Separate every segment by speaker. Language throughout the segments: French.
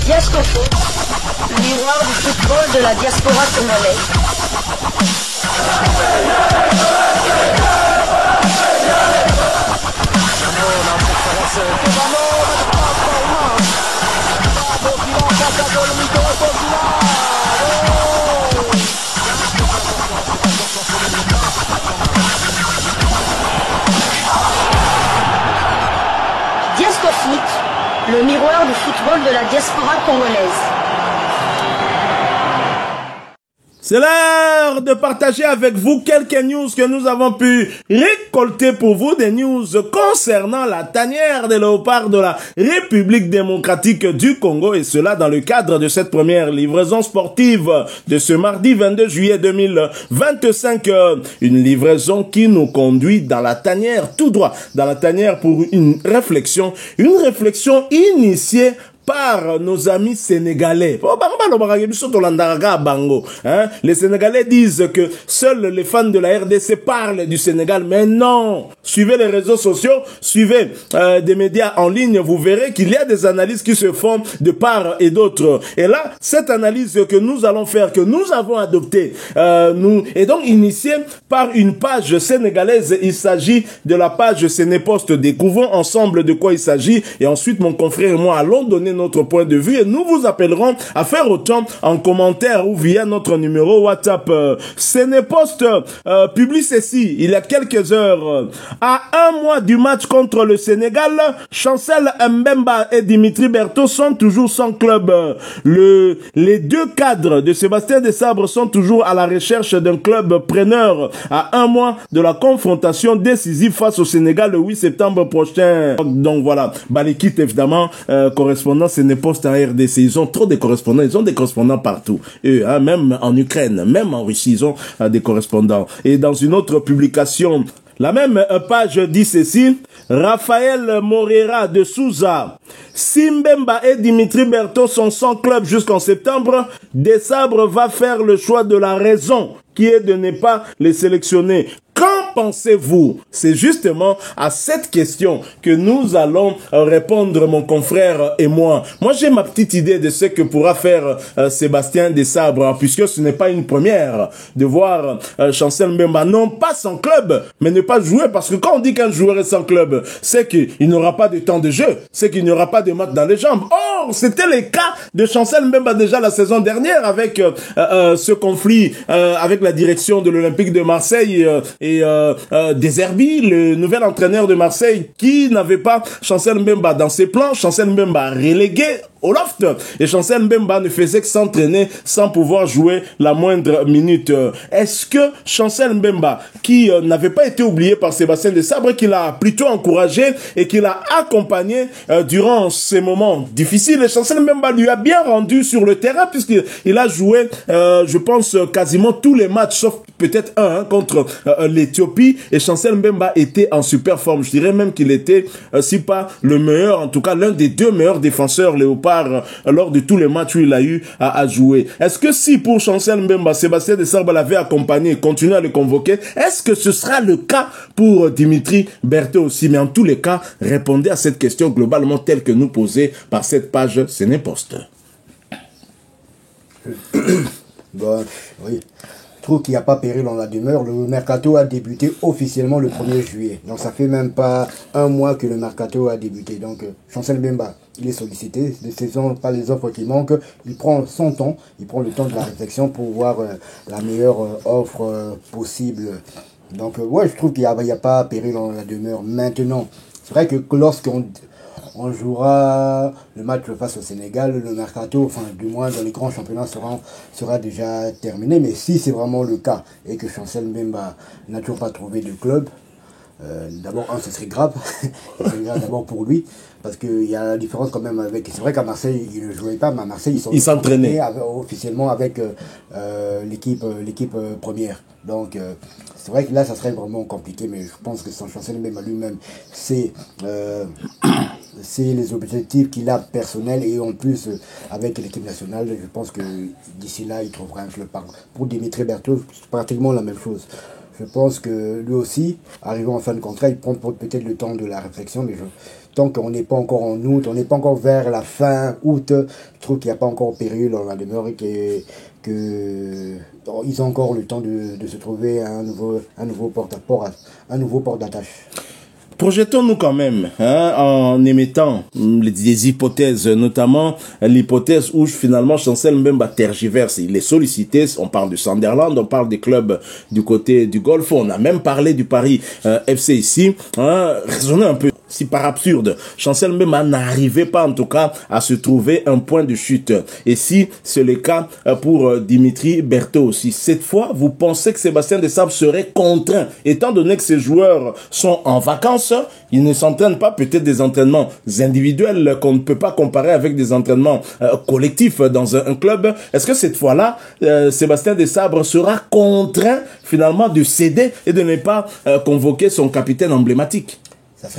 Speaker 1: Diascopo, le miroir du football de la diaspora congolaise. Diascofoot, le miroir du football de la diaspora congolaise.
Speaker 2: C'est l'heure de partager avec vous quelques news que nous avons pu récolter pour vous, des news concernant la tanière des léopards de la République démocratique du Congo, et cela dans le cadre de cette première livraison sportive de ce mardi 22 juillet 2025. Une livraison qui nous conduit dans la tanière, tout droit dans la tanière, pour une réflexion initiée par nos amis sénégalais. Les Sénégalais disent que seuls les fans de la RDC parlent du Sénégal, mais non. Suivez les réseaux sociaux, suivez des médias en ligne, vous verrez qu'il y a des analyses qui se font de part et d'autre. Et là, cette analyse que nous allons faire, que nous avons adoptée, est donc initiée par une page sénégalaise. Il s'agit de la page Sénépost. Découvrons ensemble de quoi il s'agit, et ensuite mon confrère et moi allons donner notre point de vue, et nous vous appellerons à faire autant en commentaire ou via notre numéro WhatsApp. Sénépost publie ceci il y a quelques heures. À un mois du match contre le Sénégal, Chancel Mbemba et Dimitri Berthaud sont toujours sans club. Les deux cadres de Sébastien Desabre sont toujours à la recherche d'un club preneur à un mois de la confrontation décisive face au Sénégal le 8 septembre prochain. Donc voilà, Balikit évidemment, correspondant Sénépost en RDC. Ils ont trop de correspondants, ils ont des correspondants partout. Et, même en Ukraine, même en Russie, ils ont des correspondants. Et dans une autre publication, la même page dit ceci: Raphaël Moreira de Souza, Simbemba et Dimitri Berthaud sont sans club jusqu'en septembre. Desabre va faire le choix de la raison, qui est de ne pas les sélectionner. Qu'en pensez-vous? C'est justement à cette question que nous allons répondre, mon confrère et moi. Moi, j'ai ma petite idée de ce que pourra faire Sébastien Desabre, puisque ce n'est pas une première de voir Chancel Mbemba, non pas sans club, mais ne pas jouer, parce que quand on dit qu'un joueur est sans club, c'est qu'il n'aura pas de temps de jeu, c'est qu'il n'y aura pas de match dans les jambes. Or, c'était le cas de Chancel Mbemba déjà la saison dernière, avec ce conflit avec la direction de l'Olympique de Marseille et Deserbi, le nouvel entraîneur de Marseille, qui n'avait pas Chancel Mbemba dans ses plans. Chancel Mbemba relégué au loft, et Chancel Mbemba ne faisait que s'entraîner sans pouvoir jouer la moindre minute. Est-ce que Chancel Mbemba, qui n'avait pas été oublié par Sébastien Desabre, qui l'a plutôt encouragé et qui l'a accompagné durant ces moments difficiles, et Chancel Mbemba lui a bien rendu sur le terrain, puisqu'il a joué, je pense, quasiment tous les matchs, sauf peut-être un contre l'Éthiopie, et Chancel Mbemba était en super forme. Je dirais même qu'il était, si pas le meilleur, en tout cas l'un des deux meilleurs défenseurs léopards lors de tous les matchs où il a eu à jouer. Est-ce que si pour Chancel Mbemba, Sébastien Desabre l'avait accompagné, continue à le convoquer, est-ce que ce sera le cas pour Dimitri Berthaud aussi? Mais en tous les cas, répondez à cette question globalement telle que nous posée par cette page Sénépost.
Speaker 3: Bon, oui. Je trouve qu'il n'y a pas péril en la demeure. Le mercato a débuté officiellement le 1er juillet. Donc ça fait même pas un mois que le mercato a débuté. Donc Chancel Mbemba, il est sollicité. Les saisons, pas les offres qui manquent. Il prend son temps. Il prend le temps de la réflexion pour voir la meilleure offre possible. Donc ouais, je trouve qu'il n'y a pas péril en la demeure. Maintenant, c'est vrai que lorsqu'on jouera le match face au Sénégal, le mercato, enfin du moins dans les grands championnats sera déjà terminé. Mais si c'est vraiment le cas et que Chancel Mbemba n'a toujours pas trouvé de club, d'abord ce serait grave. Ce serait grave d'abord pour lui, parce qu'il y a la différence quand même avec... C'est vrai qu'à Marseille, il ne jouait pas, mais à Marseille, ils s'entraînaient officiellement avec l'équipe première. Donc c'est vrai que là, ça serait vraiment compliqué, mais je pense que son Chancel Mbemba lui-même, c'est les objectifs qu'il a personnels, et en plus avec l'équipe nationale, je pense que d'ici là il trouvera un club. Pour Dimitri Berthaud, c'est pratiquement la même chose. Je pense que lui aussi, arrivant en fin de contrat, il prend peut-être le temps de la réflexion, mais tant qu'on n'est pas encore en août, on n'est pas encore vers la fin août, je trouve qu'il n'y a pas encore péril dans la demeure et ils ont encore le temps de se trouver un nouveau port d'attache.
Speaker 2: Projetons-nous quand même en émettant des hypothèses, notamment l'hypothèse où finalement Chancel Mbemba tergiverse. Il est sollicité, on parle du Sunderland, on parle des clubs du côté du Golfe, on a même parlé du Paris FC ici. Raisonnez un peu. Si par absurde, Chancel Mbemba n'arrivait pas en tout cas à se trouver un point de chute. Et si c'est le cas pour Dimitri Berthaud aussi, cette fois, vous pensez que Sébastien Desabre serait contraint, étant donné que ces joueurs sont en vacances, ils ne s'entraînent pas, peut-être des entraînements individuels qu'on ne peut pas comparer avec des entraînements collectifs dans un club. Est-ce que cette fois-là, Sébastien Desabre sera contraint finalement de céder et de ne pas convoquer son capitaine emblématique?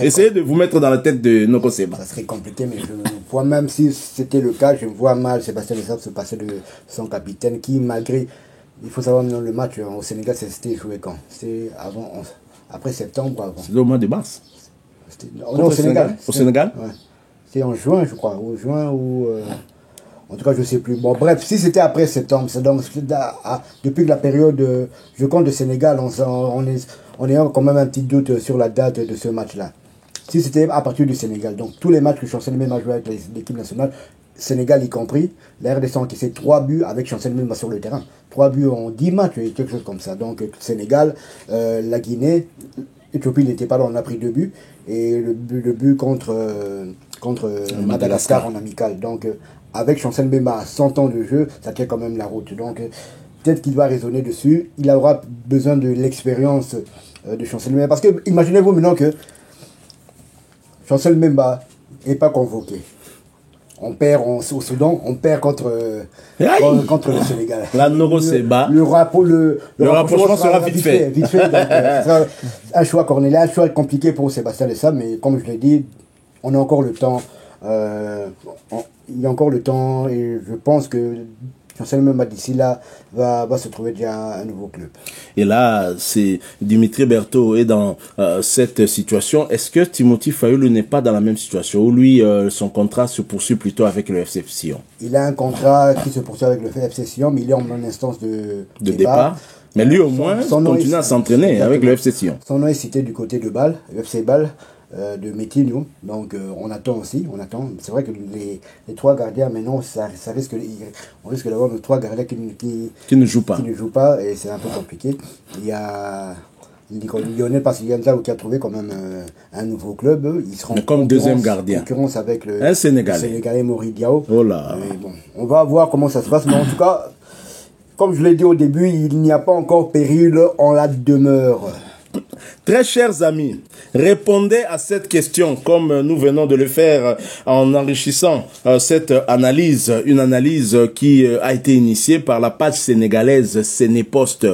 Speaker 2: Essayez de vous mettre dans la tête de Noko Seba.
Speaker 3: Ça serait compliqué, mais je vois, même si c'était le cas, je vois mal Sébastien Desabre se passer de son capitaine qui, malgré... Il faut savoir, le match au Sénégal, c'était joué quand? C'est après septembre ou avant?
Speaker 2: C'était au mois de mars.
Speaker 3: Non, au Sénégal.
Speaker 2: Au Sénégal?
Speaker 3: Ouais. C'était en juin, je crois. Au juin ou... En tout cas, je ne sais plus. Bon, bref, si c'était après septembre, c'est donc depuis que la période, je compte, de Sénégal, on est quand même un petit doute sur la date de ce match-là. Si c'était à partir du Sénégal, donc tous les matchs que Chancel Mbemba a joué avec l'équipe nationale, Sénégal y compris, la RDC a encaissé 3 buts avec Chancel Mbemba sur le terrain. 3 buts en 10 matchs, quelque chose comme ça. Donc, Sénégal, la Guinée, Éthiopie n'était pas là, on a pris 2 buts. Et le but contre Madagascar en amical. Donc, avec Chancel Mbemba à 100 ans de jeu, ça tient quand même la route. Donc, peut-être qu'il va raisonner dessus. Il aura besoin de l'expérience de Chancel Mbemba. Parce que, imaginez-vous maintenant que Chancel Mbemba n'est pas convoqué. On perd au Soudan, on perd contre le Sénégal.
Speaker 2: La Noko Seba.
Speaker 3: Le rapprochement sera vite fait. Donc, sera un choix cornélien, un choix compliqué pour Sébastien Desabre, mais comme je l'ai dit, on a encore le temps. Il y a encore le temps et je pense que Chancel Mbemba d'ici là va se trouver déjà un nouveau club.
Speaker 2: Et là, c'est Dimitri Berthaud est dans cette situation. Est-ce que Timothy Fayulu n'est pas dans la même situation où lui, son contrat se poursuit plutôt avec le FC Sion?
Speaker 3: Il a un contrat qui se poursuit avec le FC Sion, mais il est en instance de départ.
Speaker 2: Mais lui au moins continue à s'entraîner avec le FC Sion.
Speaker 3: Son nom est cité du côté de Bâle, le FC Bâle. De Métigno, donc on attend. C'est vrai que les 3 gardiens maintenant, on risque d'avoir nos 3 gardiens qui ne jouent pas et c'est un peu compliqué. Il y a Lionel Passiganza qui a trouvé quand même un nouveau club. Il sera
Speaker 2: comme deuxième gardien.
Speaker 3: Concurrence avec
Speaker 2: un Sénégalais.
Speaker 3: Le Sénégalais Mori Diao.
Speaker 2: Oh là.
Speaker 3: Bon, on va voir comment ça se passe, mais en tout cas, comme je l'ai dit au début, il n'y a pas encore péril en la demeure.
Speaker 2: Très chers amis, répondez à cette question comme nous venons de le faire en enrichissant cette analyse, une analyse qui a été initiée par la page sénégalaise Sénépost,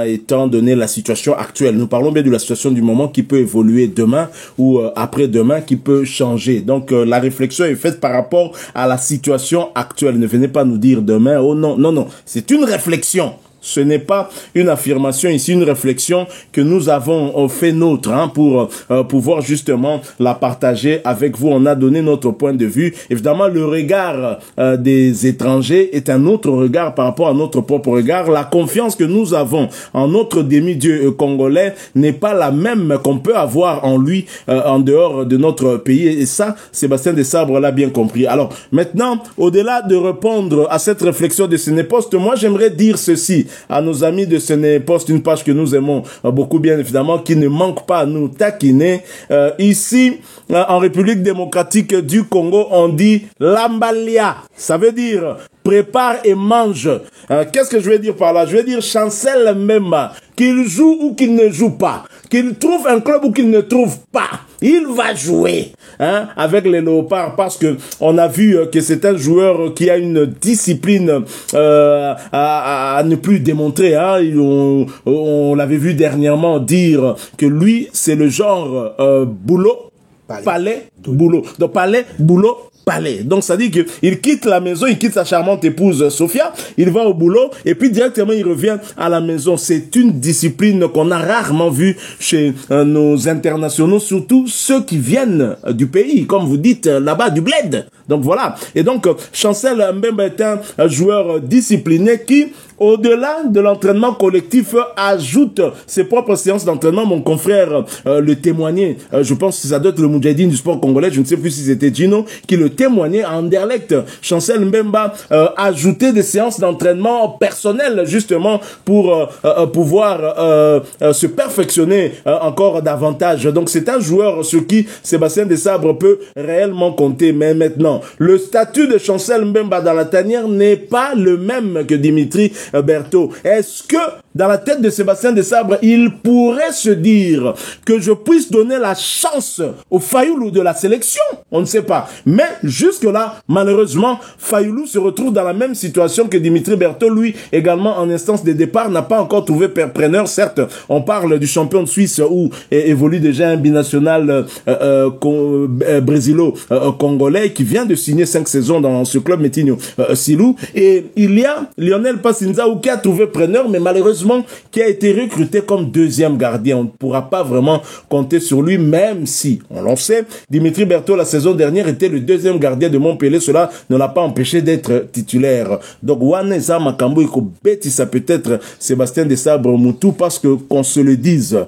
Speaker 2: étant donné la situation actuelle. Nous parlons bien de la situation du moment qui peut évoluer demain ou après-demain, qui peut changer. Donc la réflexion est faite par rapport à la situation actuelle. Ne venez pas nous dire demain, oh non, non, non, c'est une réflexion. Ce n'est pas une affirmation ici, une réflexion que nous avons fait nôtre pour pouvoir justement la partager avec vous. On a donné notre point de vue. Évidemment, le regard des étrangers est un autre regard par rapport à notre propre regard. La confiance que nous avons en notre demi-dieu congolais n'est pas la même qu'on peut avoir en lui en dehors de notre pays. Et ça, Sébastien Desabre l'a bien compris. Alors, maintenant, au-delà de répondre à cette réflexion de Sénépost, moi, j'aimerais dire ceci à nos amis de Sénépost, une page que nous aimons beaucoup bien évidemment, qui ne manque pas à nous taquiner. Ici, en République démocratique du Congo, on dit lambalia. Ça veut dire prépare et mange. Qu'est-ce que je veux dire par là? Je veux dire Chancel Mbemba, qu'il joue ou qu'il ne joue pas, qu'il trouve un club ou qu'il ne trouve pas, il va jouer avec les Léopards parce que on a vu que c'est un joueur qui a une discipline à ne plus démontrer. On l'avait vu dernièrement dire que lui, c'est le genre boulot, palais, boulot. Donc palais, boulot, palais. Donc ça dit qu'il quitte la maison, il quitte sa charmante épouse Sophia, il va au boulot et puis directement il revient à la maison. C'est une discipline qu'on a rarement vue chez nos internationaux, surtout ceux qui viennent du pays, comme vous dites là-bas, du bled. Donc voilà. Et donc Chancel Mbemba est un joueur discipliné qui, au-delà de l'entraînement collectif, ajoute ses propres séances d'entraînement. Mon confrère le témoignait, je pense que ça doit être le Moudjahidine du sport congolais, je ne sais plus si c'était Gino, qui le témoignait en Anderlecht. Chancel Mbemba ajoutait des séances d'entraînement personnelles, justement, pour pouvoir se perfectionner encore davantage. Donc c'est un joueur sur qui Sébastien Desabre peut réellement compter. Mais maintenant, le statut de Chancel Mbemba dans la tanière n'est pas le même que Dimitri Berthaud. Est-ce que dans la tête de Sébastien Desabre, il pourrait se dire que je puisse donner la chance au Fayoulou de la sélection? On ne sait pas. Mais jusque-là, malheureusement, Fayoulou se retrouve dans la même situation que Dimitri Berthaud. Lui, également en instance de départ, n'a pas encore trouvé preneur. Certes, on parle du champion de Suisse où évolue déjà un binational brésilo-congolais qui vient de signer 5 saisons dans ce club Metinho Silou. Et il y a Lionel Passinzaou qui a trouvé preneur, mais malheureusement qui a été recruté comme deuxième gardien. On ne pourra pas vraiment compter sur lui, même si, on l'en sait, Dimitri Berthaud la saison dernière était le deuxième gardien de Montpellier. Cela ne l'a pas empêché d'être titulaire. Donc Waneza Makambo ça peut être Sébastien Desabre Moutou, parce que qu'on se le dise,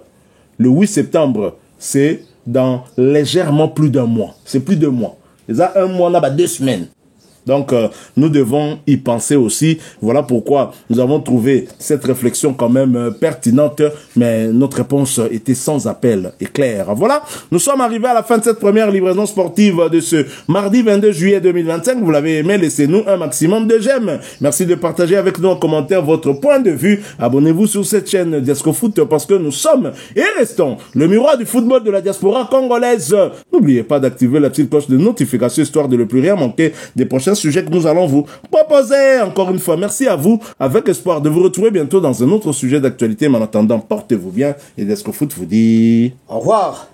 Speaker 2: le 8 septembre, c'est dans légèrement plus d'un mois. C'est plus de mois. Déjà un mois, on a 2 semaines. Donc, nous devons y penser aussi. Voilà pourquoi nous avons trouvé cette réflexion quand même pertinente, mais notre réponse était sans appel et claire. Voilà, nous sommes arrivés à la fin de cette première livraison sportive de ce mardi 22 juillet 2025. Vous l'avez aimé, laissez-nous un maximum de j'aime. Merci de partager avec nous en commentaire votre point de vue. Abonnez-vous sur cette chaîne Diasco Foot parce que nous sommes et restons le miroir du football de la diaspora congolaise. N'oubliez pas d'activer la petite cloche de notification histoire de ne plus rien manquer des prochains sujet que nous allons vous proposer. Encore une fois, merci à vous, avec espoir de vous retrouver bientôt dans un autre sujet d'actualité. Mais en attendant, portez-vous bien et Diasco Foot vous dit
Speaker 3: au revoir.